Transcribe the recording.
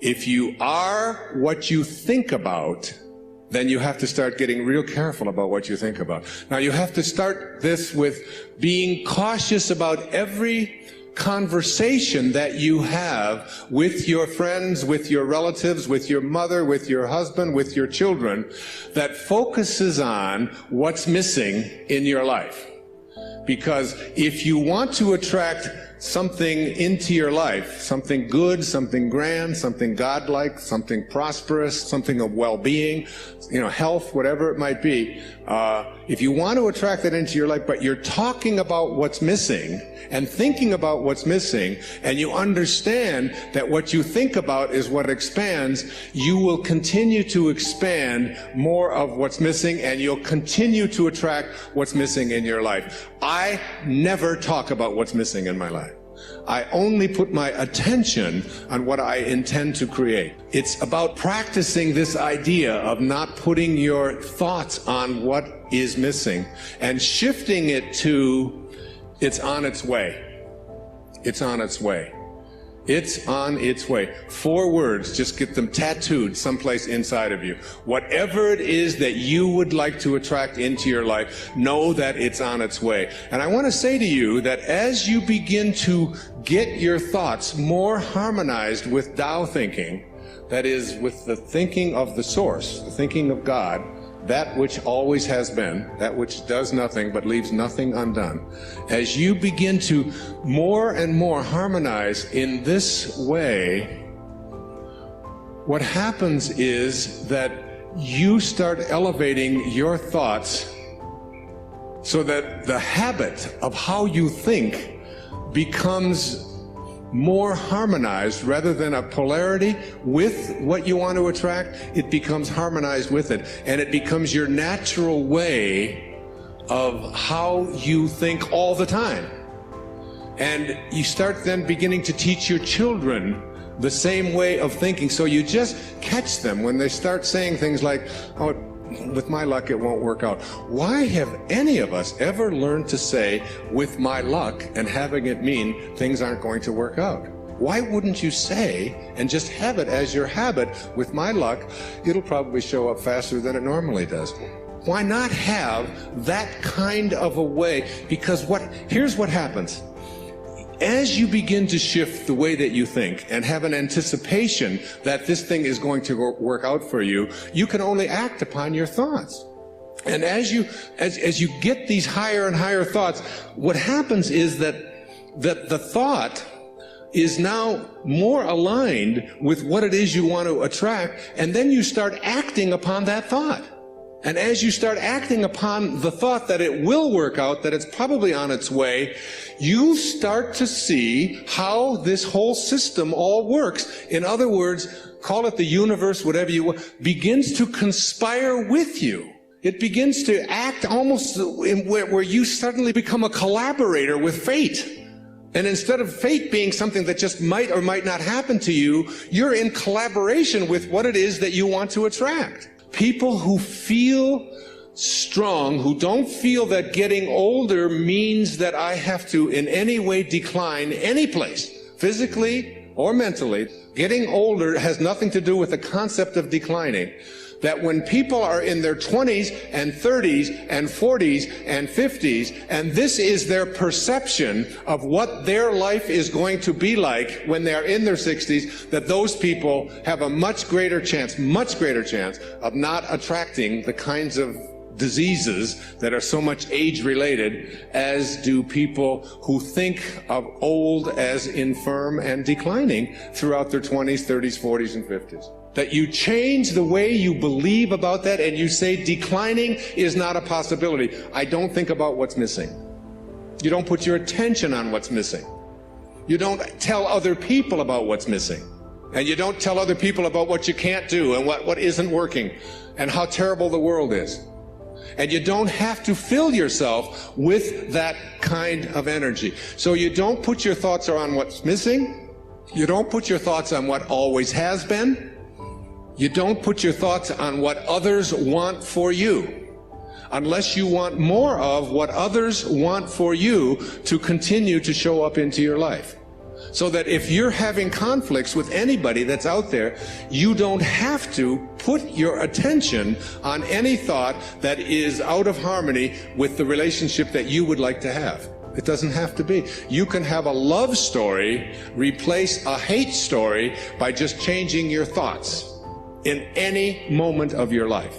If you are what you think about, then you have to start getting real careful about what you think about. Now, you have to start this with being cautious about every conversation that you have with your friends, with your relatives, with your mother, with your husband, with your children, that focuses on what's missing in your life. Because if you want to attract something into your life, something good, something grand, something godlike, something prosperous, something of well-being, health, whatever it might be, if you want to attract that into your life, but you're talking about what's missing and thinking about what's missing, and you understand that what you think about is what expands, you will continue to expand more of what's missing, and you'll continue to attract what's missing in your life. I never talk about what's missing in my life. I only put my attention on what I intend to create. It's about practicing this idea of not putting your thoughts on what is missing and shifting it to, it's on its way. It's on its way. It's on its way. 4 words, just get them tattooed someplace inside of you. Whatever it is that you would like to attract into your life, know that it's on its way. And I want to say to you that as you begin to get your thoughts more harmonized with Tao thinking, that is, with the thinking of the source, the thinking of God, that which always has been, that which does nothing but leaves nothing undone. As you begin to more and more harmonize in this way, what happens is that you start elevating your thoughts so that the habit of how you think becomes more harmonized. Rather than a polarity with what you want to attract, it becomes harmonized with it, and it becomes your natural way of how you think all the time. And you start then beginning to teach your children the same way of thinking, so you just catch them when they start saying things like, oh, with my luck it won't work out. Why have any of us ever learned to say, with my luck, and having it mean things aren't going to work out? Why wouldn't you say, and just have it as your habit, with my luck, it'll probably show up faster than it normally does? Why not have that kind of a way? Because here's what happens. As you begin to shift the way that you think and have an anticipation that this thing is going to work out for you, you can only act upon your thoughts. And as you get these higher and higher thoughts, what happens is that the thought is now more aligned with what it is you want to attract, and then you start acting upon that thought. And as you start acting upon the thought that it will work out, that it's probably on its way, you start to see how this whole system all works. In other words, call it the universe, whatever you want, begins to conspire with you. It begins to act almost in where you suddenly become a collaborator with fate. And instead of fate being something that just might or might not happen to you, you're in collaboration with what it is that you want to attract. People who feel strong, who don't feel that getting older means that I have to in any way decline any place, physically or mentally. Getting older has nothing to do with the concept of declining. That when people are in their 20s and 30s and 40s and 50s, and this is their perception of what their life is going to be like when they're in their 60s, that those people have a much greater chance of not attracting the kinds of diseases that are so much age-related as do people who think of old as infirm and declining throughout their 20s, 30s, 40s, and 50s. That you change the way you believe about that, and you say declining is not a possibility. I don't think about what's missing. You don't put your attention on what's missing. You don't tell other people about what's missing. And you don't tell other people about what you can't do and what isn't working and how terrible the world is. And you don't have to fill yourself with that kind of energy. So you don't put your thoughts on what's missing. You don't put your thoughts on what always has been. You don't put your thoughts on what others want for you, unless you want more of what others want for you to continue to show up into your life. So that if you're having conflicts with anybody that's out there, you don't have to put your attention on any thought that is out of harmony with the relationship that you would like to have. It doesn't have to be. You can have a love story replace a hate story by just changing your thoughts in any moment of your life.